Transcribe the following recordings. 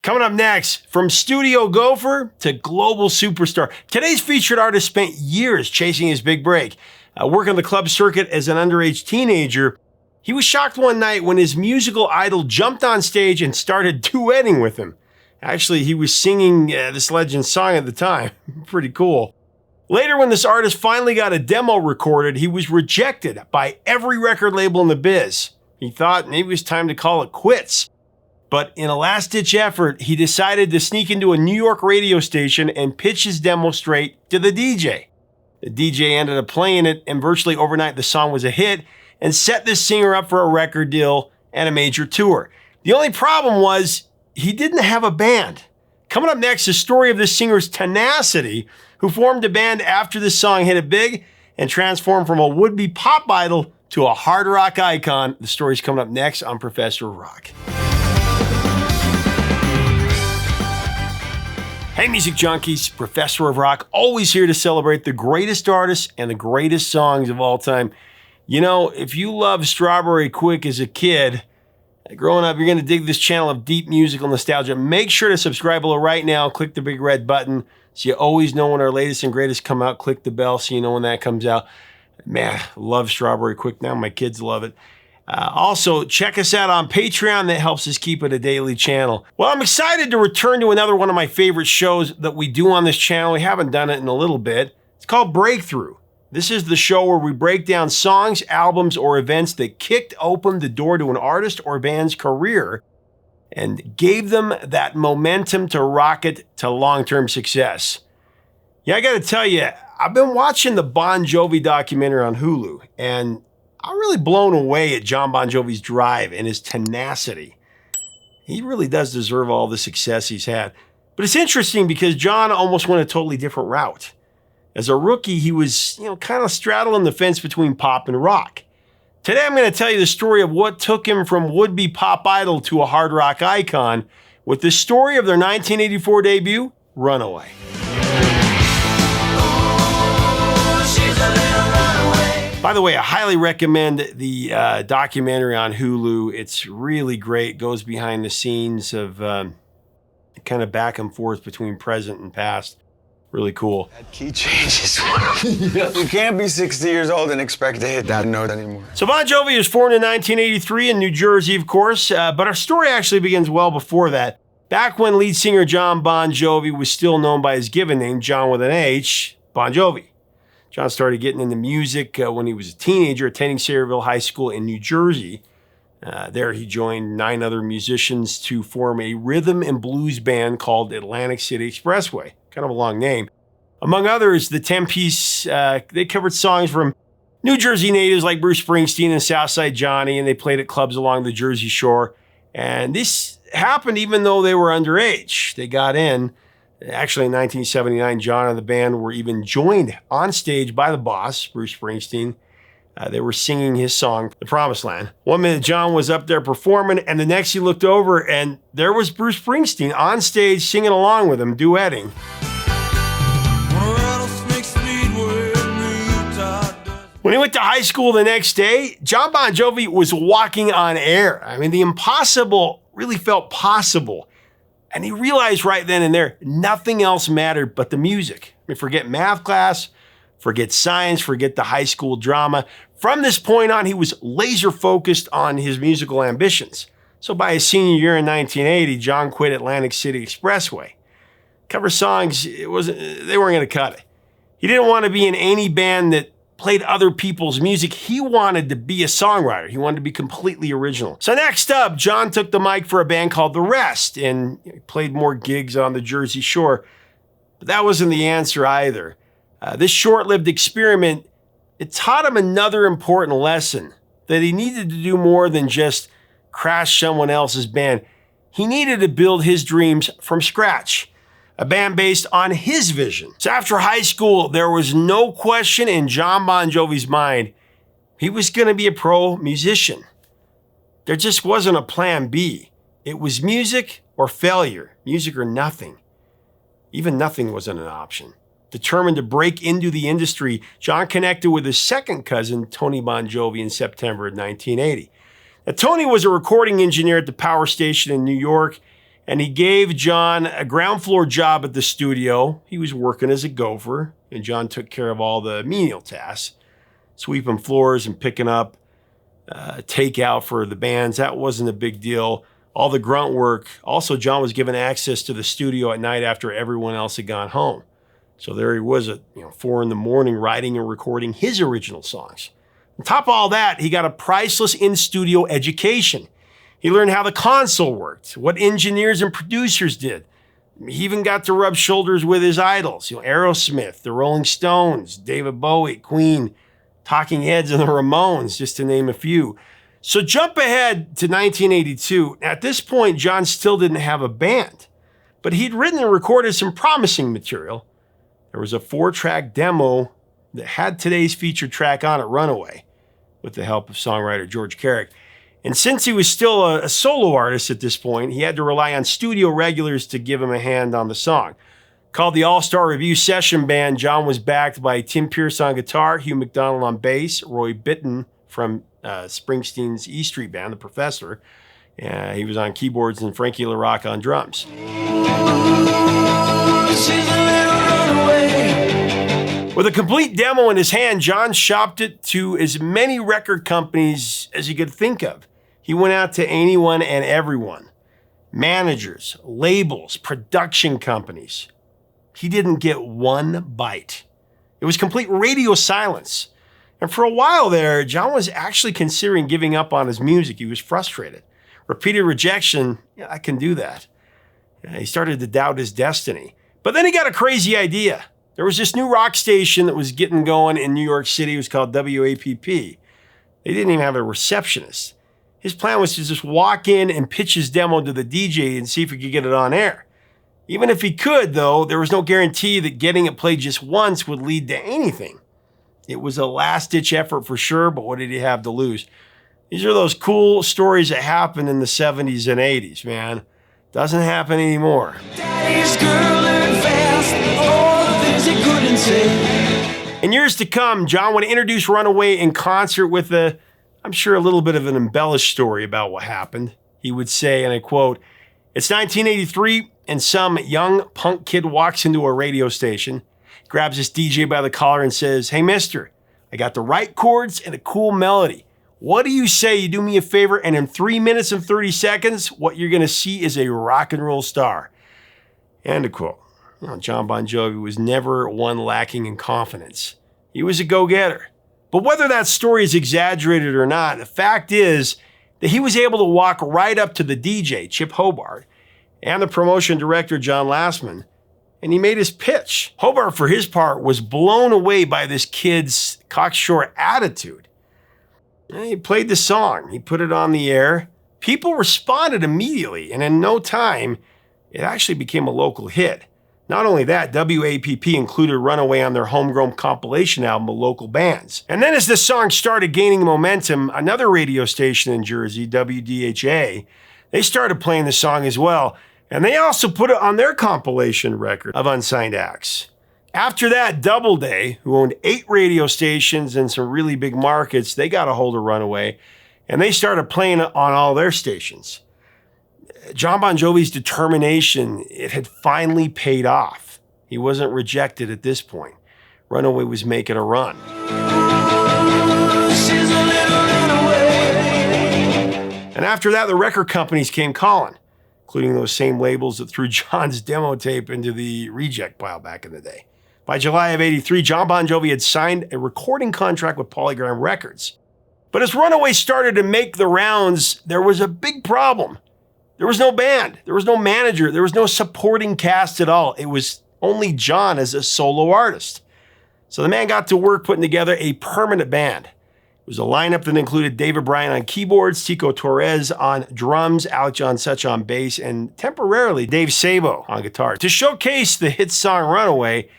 Coming up next, from studio gopher to global superstar, today's featured artist spent years chasing his big break. Working the club circuit as an underage teenager, he was shocked one night when his musical idol jumped on stage and started duetting with him. Actually, he was singing this legend's song at the time. Pretty cool. Later, when this artist finally got a demo recorded, he was rejected by every record label in the biz. He thought maybe it was time to call it quits. But in a last-ditch effort, he decided to sneak into a New York radio station and pitch his demo straight to the DJ. The DJ ended up playing it, and virtually overnight the song was a hit and set this singer up for a record deal and a major tour. The only problem was he didn't have a band. Coming up next, the story of this singer's tenacity, who formed a band after this song hit it big and transformed from a would-be pop idol to a hard rock icon. The story's coming up next on Professor of Rock. Hey, music junkies, Professor of Rock, always here to celebrate the greatest artists and the greatest songs of all time. You know, if you loved Strawberry Quick as a kid, growing up, you're going to dig this channel of deep musical nostalgia. Make sure to subscribe below right now. Click the big red button so you always know when our latest and greatest come out. Click the bell so you know when that comes out. Man, love Strawberry Quick now. My kids love it. Also, check us out on Patreon. That helps us keep it a daily channel. Well, I'm excited to return to another one of my favorite shows that we do on this channel. We haven't done it in a little bit. It's called Breakthrough. This is the show where we break down songs, albums, or events that kicked open the door to an artist or band's career and gave them that momentum to rocket to long-term success. Yeah, I got to tell you, I've been watching the Bon Jovi documentary on Hulu, and I'm really blown away at Jon Bon Jovi's drive and his tenacity. He really does deserve all the success he's had. But it's interesting because Jon almost went a totally different route. As a rookie, he was, kind of straddling the fence between pop and rock. Today, I'm going to tell you the story of what took him from would-be pop idol to a hard rock icon with the story of their 1984 debut, Runaway. By the way, I highly recommend the documentary on Hulu. It's really great. Goes behind the scenes of kind of back and forth between present and past. Really cool. That key changes. You can't be 60 years old and expect to hit that note anymore. So Bon Jovi was formed in 1983 in New Jersey, of course, but our story actually begins well before that. Back when lead singer Jon Bon Jovi was still known by his given name, Jon with an H, Bon Jovi. Jon started getting into music when he was a teenager, attending Sayreville High School in New Jersey. There he joined 9 other musicians to form a rhythm and blues band called Atlantic City Expressway. Kind of a long name. Among others, the 10-piece, they covered songs from New Jersey natives like Bruce Springsteen and Southside Johnny, and they played at clubs along the Jersey Shore. And this happened even though they were underage. They got in. Actually, in 1979, Jon and the band were even joined on stage by the boss, Bruce Springsteen. They were singing his song, The Promised Land. One minute, Jon was up there performing, and the next he looked over, and there was Bruce Springsteen on stage singing along with him, duetting. When he went to high school the next day, Jon Bon Jovi was walking on air. I mean, the impossible really felt possible. And he realized right then and there, nothing else mattered but the music. I mean, forget math class, forget science, forget the high school drama. From this point on, he was laser focused on his musical ambitions. So by his senior year in 1980, Jon quit Atlantic City Expressway. Cover songs, they weren't going to cut it. He didn't want to be in any band that played other people's music. He wanted to be a songwriter. He wanted to be completely original. So next up, Jon took the mic for a band called The Rest and played more gigs on the Jersey Shore. But that wasn't the answer either. This short-lived experiment, it taught him another important lesson, that he needed to do more than just crash someone else's band. He needed to build his dreams from scratch. A band based on his vision. So after high school, there was no question in Jon Bon Jovi's mind. He was going to be a pro musician. There just wasn't a plan B. It was music or failure, music or nothing. Even nothing wasn't an option. Determined to break into the industry, Jon connected with his second cousin, Tony Bon Jovi, in September of 1980. Now, Tony was a recording engineer at the power station in New York, and he gave Jon a ground floor job at the studio. He was working as a gopher, and Jon took care of all the menial tasks, sweeping floors and picking up takeout for the bands. That wasn't a big deal. All the grunt work. Also, Jon was given access to the studio at night after everyone else had gone home. So there he was at 4 a.m, writing and recording his original songs. On top of all that, he got a priceless in-studio education. He learned how the console worked, what engineers and producers did. He even got to rub shoulders with his idols, Aerosmith, the Rolling Stones, David Bowie, Queen, Talking Heads, and the Ramones, just to name a few. So jump ahead to 1982. At this point, Jon still didn't have a band, but he'd written and recorded some promising material. There was a 4-track demo that had today's featured track on it, Runaway, with the help of songwriter George Carrick. And since he was still a solo artist at this point, he had to rely on studio regulars to give him a hand on the song. Called the All-Star Review Session Band, Jon was backed by Tim Pierce on guitar, Hugh McDonald on bass, Roy Bittan from Springsteen's E Street Band, The Professor. He was on keyboards, and Frankie LaRocca on drums. With a complete demo in his hand, Jon shopped it to as many record companies as he could think of. He went out to anyone and everyone. Managers, labels, production companies. He didn't get one bite. It was complete radio silence. And for a while there, Jon was actually considering giving up on his music. He was frustrated. Repeated rejection, I can do that. He started to doubt his destiny. But then he got a crazy idea. There was this new rock station that was getting going in New York City. It was called WAPP. They didn't even have a receptionist. His plan was to just walk in and pitch his demo to the DJ and see if he could get it on air. Even if he could, though, there was no guarantee that getting it played just once would lead to anything. It was a last-ditch effort for sure, but what did he have to lose? These are those cool stories that happened in the 70s and 80s, man. Doesn't happen anymore. Daddy's girl learned fast, all the things he couldn't say. In years to come, Jon would introduce Runaway in concert with I'm sure a little bit of an embellished story about what happened. He would say, and I quote, "It's 1983, and some young punk kid walks into a radio station, grabs this DJ by the collar and says, 'Hey, mister, I got the right chords and a cool melody. What do you say you do me a favor, and in 3 minutes and 30 seconds, what you're going to see is a rock and roll star.'" End of quote. Jon Bon Jovi was never one lacking in confidence. He was a go-getter. But whether that story is exaggerated or not, the fact is that he was able to walk right up to the DJ, Chip Hobart, and the promotion director, John Lastman, and he made his pitch. Hobart, for his part, was blown away by this kid's cocksure attitude. He played the song. He put it on the air. People responded immediately, and in no time, it actually became a local hit. Not only that, WAPP included Runaway on their homegrown compilation album of local bands. And then as the song started gaining momentum, another radio station in Jersey, WDHA, they started playing the song as well. And they also put it on their compilation record of unsigned acts. After that, Doubleday, who owned 8 radio stations in some really big markets, they got a hold of Runaway, and they started playing it on all their stations. Jon Bon Jovi's determination, it had finally paid off. He wasn't rejected at this point. Runaway was making a run. And after that, the record companies came calling, including those same labels that threw Jon's demo tape into the reject pile back in the day. By July of '83, Jon Bon Jovi had signed a recording contract with Polygram Records. But as Runaway started to make the rounds, there was a big problem. There was no band, there was no manager, there was no supporting cast at all. It was only Jon as a solo artist. So the man got to work putting together a permanent band. It was a lineup that included David Bryan on keyboards, Tico Torres on drums, Alec John Such on bass, and temporarily Dave Sabo on guitar. To showcase the hit song Runaway,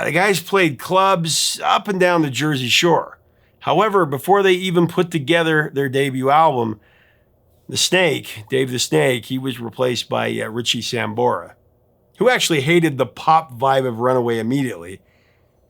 the guys played clubs up and down the Jersey Shore. However, before they even put together their debut album, the Snake, Dave the Snake, he was replaced by Richie Sambora, who actually hated the pop vibe of Runaway immediately.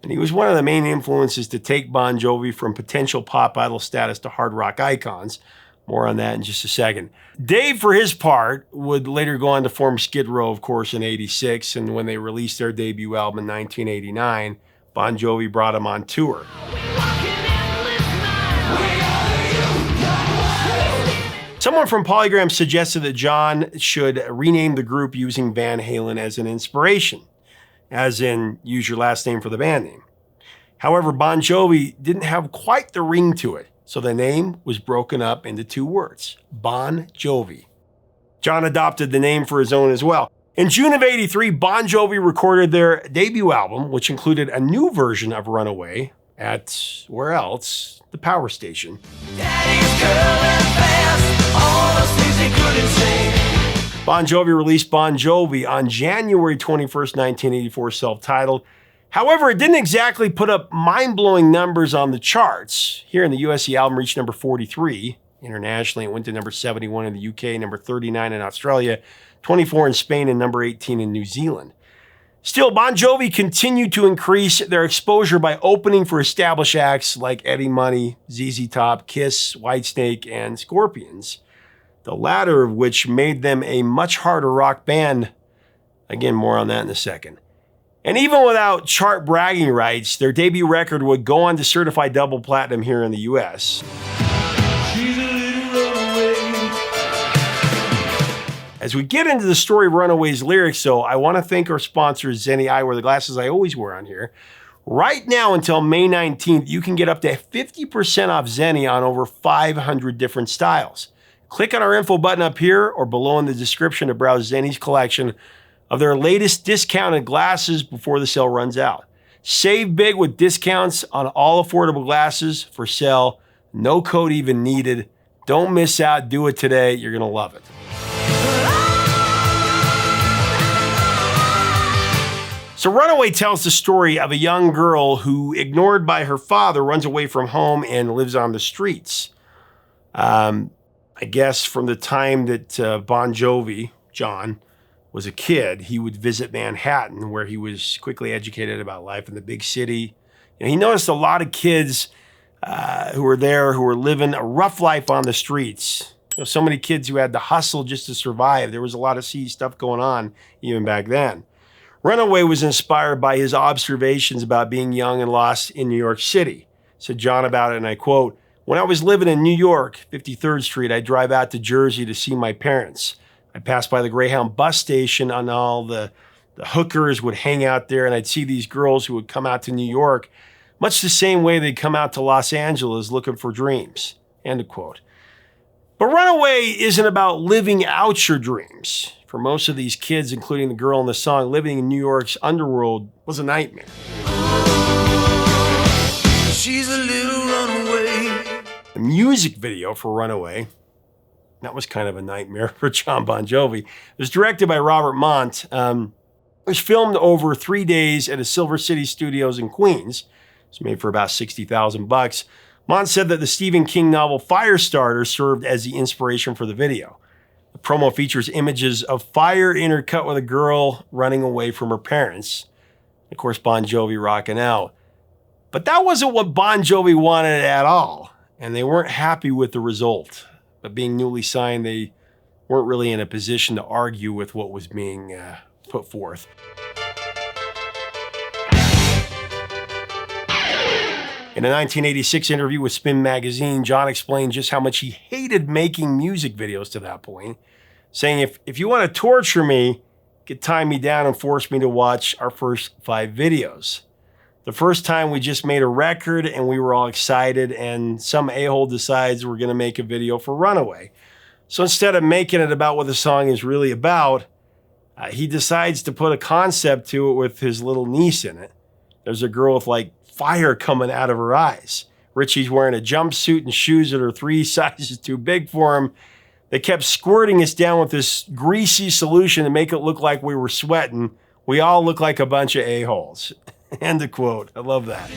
And he was one of the main influences to take Bon Jovi from potential pop idol status to hard rock icons, More on that in just a second. Dave, for his part, would later go on to form Skid Row, of course, in '86, and when they released their debut album in 1989, Bon Jovi brought him on tour. Someone from Polygram suggested that Jon should rename the group using Van Halen as an inspiration, as in use your last name for the band name. However, Bon Jovi didn't have quite the ring to it, so the name was broken up into two words, Bon Jovi. Jon adopted the name for his own as well. In June of '83, Bon Jovi recorded their debut album, which included a new version of Runaway at, where else? The Power Station. Bon Jovi released Bon Jovi on January 21st, 1984, self-titled. However, it didn't exactly put up mind-blowing numbers on the charts. Here in the US, the album reached number 43. Internationally, it went to number 71 in the UK, number 39 in Australia, 24 in Spain, and number 18 in New Zealand. Still, Bon Jovi continued to increase their exposure by opening for established acts like Eddie Money, ZZ Top, Kiss, Whitesnake, and Scorpions, the latter of which made them a much harder rock band. Again, more on that in a second. And even without chart bragging rights, their debut record would go on to certify double platinum here in the US. As we get into the story of Runaway's lyrics, though, I want to thank our sponsors, Zenni Eyewear, the glasses I always wear on here. Right now, until May 19th, you can get up to 50% off Zenni on over 500 different styles. Click on our info button up here or below in the description to browse Zenni's collection of their latest discounted glasses before the sale runs out. Save big with discounts on all affordable glasses for sale. No code even needed. Don't miss out. Do it today. You're going to love it. So Runaway tells the story of a young girl who, ignored by her father, runs away from home and lives on the streets. I guess from the time that Bon Jovi, Jon, was a kid, he would visit Manhattan, where he was quickly educated about life in the big city. And he noticed a lot of kids who were there who were living a rough life on the streets. So many kids who had to hustle just to survive. There was a lot of seedy stuff going on even back then. Runaway was inspired by his observations about being young and lost in New York City. Said Jon about it, and I quote, "When I was living in New York, 53rd Street, I'd drive out to Jersey to see my parents. I'd pass by the Greyhound bus station, and all the hookers would hang out there, and I'd see these girls who would come out to New York, much the same way they'd come out to Los Angeles looking for dreams." End of quote. But Runaway isn't about living out your dreams. For most of these kids, including the girl in the song, living in New York's underworld was a nightmare. She's a little runaway. The music video for Runaway, that was kind of a nightmare for Jon Bon Jovi. It was directed by Robert Mont. It was filmed over 3 days at a Silver City Studios in Queens. It's made for about $60,000. Mont said that the Stephen King novel Firestarter served as the inspiration for the video. The promo features images of fire intercut with a girl running away from her parents. Of course, Bon Jovi rocking out. But that wasn't what Bon Jovi wanted at all, and they weren't happy with the result. But being newly signed, they weren't really in a position to argue with what was being put forth. In a 1986 interview with Spin magazine, Jon explained just how much he hated making music videos to that point, saying, if you want to torture me, you could tie me down and force me to watch our first 5 videos. The first time we just made a record and we were all excited, and some a-hole decides we're going to make a video for Runaway. So instead of making it about what the song is really about, he decides to put a concept to it with his little niece in it. There's a girl with like fire coming out of her eyes. Richie's wearing a jumpsuit and shoes that are 3 sizes too big for him. They kept squirting us down with this greasy solution to make it look like we were sweating. We all look like a bunch of a-holes. End of quote. I love that.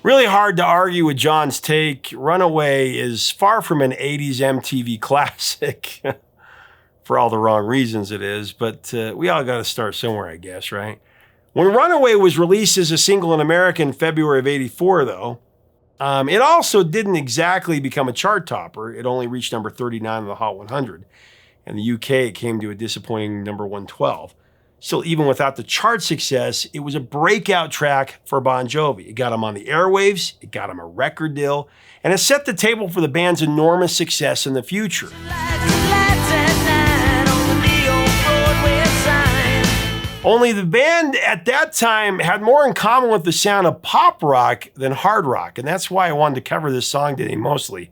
Really hard to argue with Jon's take. Runaway is far from an 80s MTV classic. For all the wrong reasons it is, but we all got to start somewhere, I guess, right? When Runaway was released as a single in America in February of 84, though, it also didn't exactly become a chart topper. It only reached number 39 on the Hot 100. In the UK, it came to a disappointing number 112. Still, even without the chart success, it was a breakout track for Bon Jovi. It got him on the airwaves, it got him a record deal, and it set the table for the band's enormous success in the future. Only the band at that time had more in common with the sound of pop rock than hard rock, and that's why I wanted to cover this song today mostly.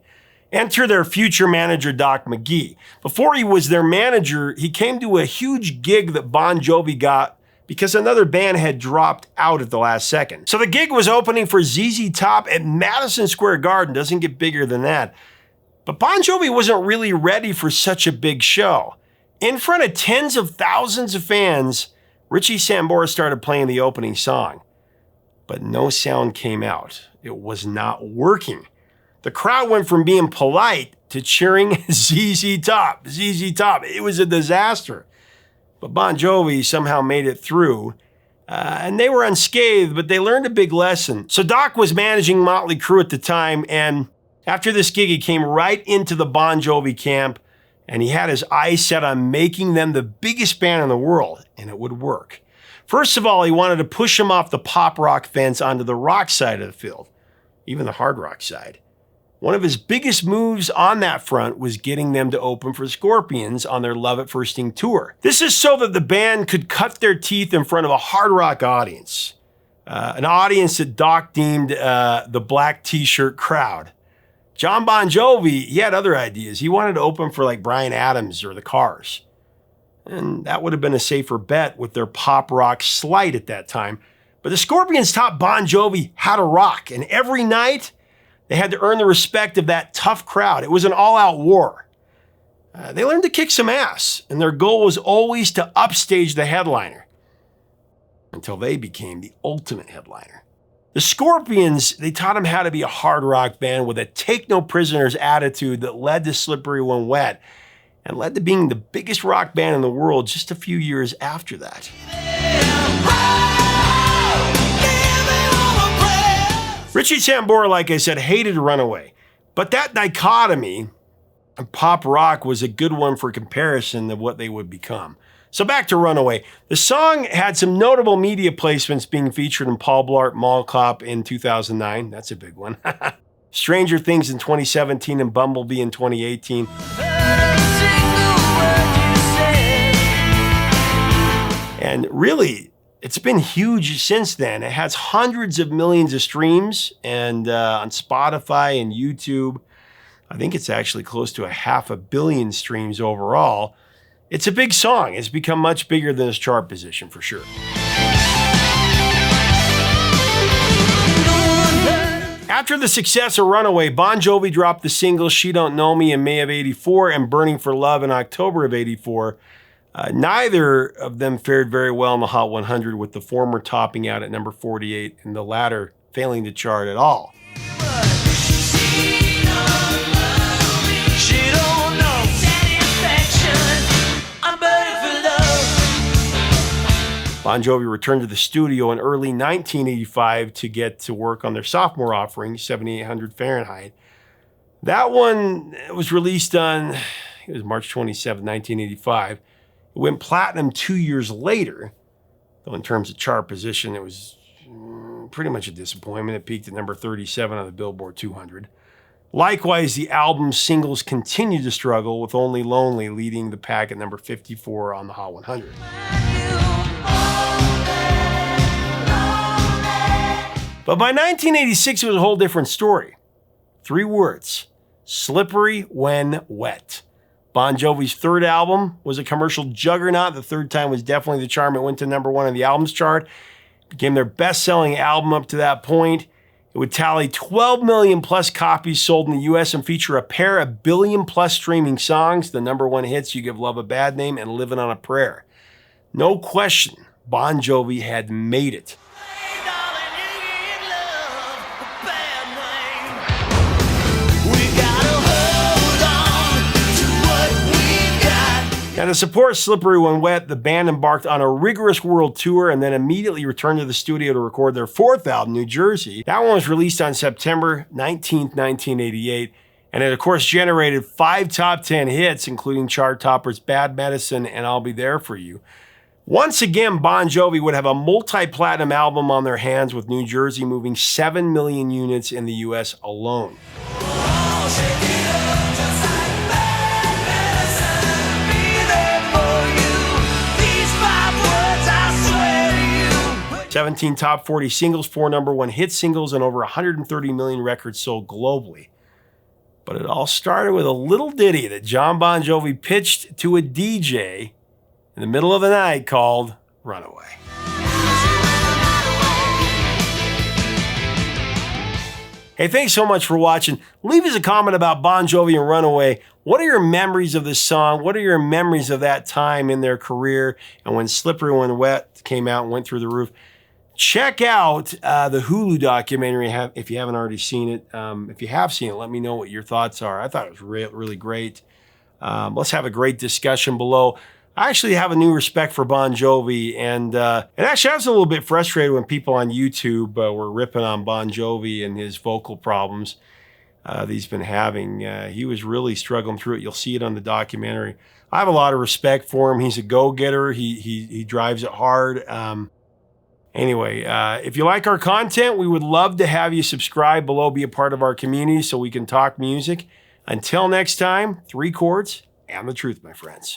Enter their future manager, Doc McGhee. Before he was their manager, he came to a huge gig that Bon Jovi got because another band had dropped out at the last second. So the gig was opening for ZZ Top at Madison Square Garden. Doesn't get bigger than that. But Bon Jovi wasn't really ready for such a big show. In front of tens of thousands of fans, Richie Sambora started playing the opening song. But no sound came out. It was not working. The crowd went from being polite to cheering ZZ Top, ZZ Top. It was a disaster. But Bon Jovi somehow made it through. And they were unscathed, but they learned a big lesson. So Doc was managing Motley Crue at the time, and after this gig, he came right into the Bon Jovi camp, and he had his eyes set on making them the biggest band in the world, and it would work. First of all, he wanted to push them off the pop rock fence onto the rock side of the field, even the hard rock side. One of his biggest moves on that front was getting them to open for Scorpions on their Love at First Sting tour. This is so that the band could cut their teeth in front of a hard rock audience, an audience that Doc deemed the black t-shirt crowd. Jon Bon Jovi, he had other ideas. He wanted to open for like Bryan Adams or the Cars. And that would have been a safer bet with their pop rock slight at that time. But the Scorpions taught Bon Jovi how to rock, and every night, they had to earn the respect of that tough crowd. It was an all-out war. They learned to kick some ass, and their goal was always to upstage the headliner until they became the ultimate headliner. The Scorpions, they taught them how to be a hard rock band with a take-no-prisoners attitude that led to Slippery When Wet and led to being the biggest rock band in the world just a few years after that. Richie Sambora, like I said, hated Runaway, but that dichotomy of pop rock was a good one for comparison of what they would become. So back to Runaway. The song had some notable media placements being featured in Paul Blart Mall Cop in 2009. That's a big one. Stranger Things in 2017 and Bumblebee in 2018. And really, it's been huge since then. It has hundreds of millions of streams and on Spotify and YouTube. I think it's actually close to 500 million streams overall. It's a big song. It's become much bigger than its chart position for sure. After the success of Runaway, Bon Jovi dropped the singles She Don't Know Me in May of 84 and Burning for Love in October of 84. Neither of them fared very well in the Hot 100, with the former topping out at number 48 and the latter failing to chart at all. Bon Jovi returned to the studio in early 1985 to get to work on their sophomore offering, 7800 Fahrenheit. That one was released on, it was March 27, 1985. It went platinum 2 years later, though in terms of chart position, it was pretty much a disappointment. It peaked at number 37 on the Billboard 200. Likewise, the album's singles continued to struggle, with Only Lonely leading the pack at number 54 on the Hot 100. But by 1986, it was a whole different story. 3 words: Slippery When Wet. Bon Jovi's third album was a commercial juggernaut. The third time was definitely the charm. It went to number 1 on the albums chart. It became their best-selling album up to that point. It would tally 12 million plus copies sold in the US and feature a pair of billion plus streaming songs. The number 1 hits, You Give Love a Bad Name and Living on a Prayer. No question, Bon Jovi had made it. Now, to support Slippery When Wet, the band embarked on a rigorous world tour and then immediately returned to the studio to record their fourth album, New Jersey. That one was released on September 19th, 1988, and it, of course, generated 5 top 10 hits, including chart toppers Bad Medicine and I'll Be There For You. Once again, Bon Jovi would have a multi-platinum album on their hands, with New Jersey moving 7 million units in the US alone. Shake it up just like bad medicine. Be there for you. These 5 words I swear to you. 17 top 40 singles, 4 #1 hit singles, and over 130 million records sold globally. But it all started with a little ditty that Jon Bon Jovi pitched to a DJ in the middle of the night called Runaway. Hey, thanks so much for watching. Leave us a comment about Bon Jovi and Runaway. What are your memories of this song? What are your memories of that time in their career and when Slippery When Wet came out and went through the roof? Check out the Hulu documentary if you haven't already seen it. If you have seen it, let me know what your thoughts are. I thought it was really great. Let's have a great discussion below. I actually have a new respect for Bon Jovi, and actually I was a little bit frustrated when people on YouTube were ripping on Bon Jovi and his vocal problems that he's been having. He was really struggling through it. You'll see it on the documentary. I have a lot of respect for him. He's a go-getter. He drives it hard. Anyway, if you like our content, we would love to have you subscribe below, be a part of our community so we can talk music. Until next time, 3 chords and the truth, my friends.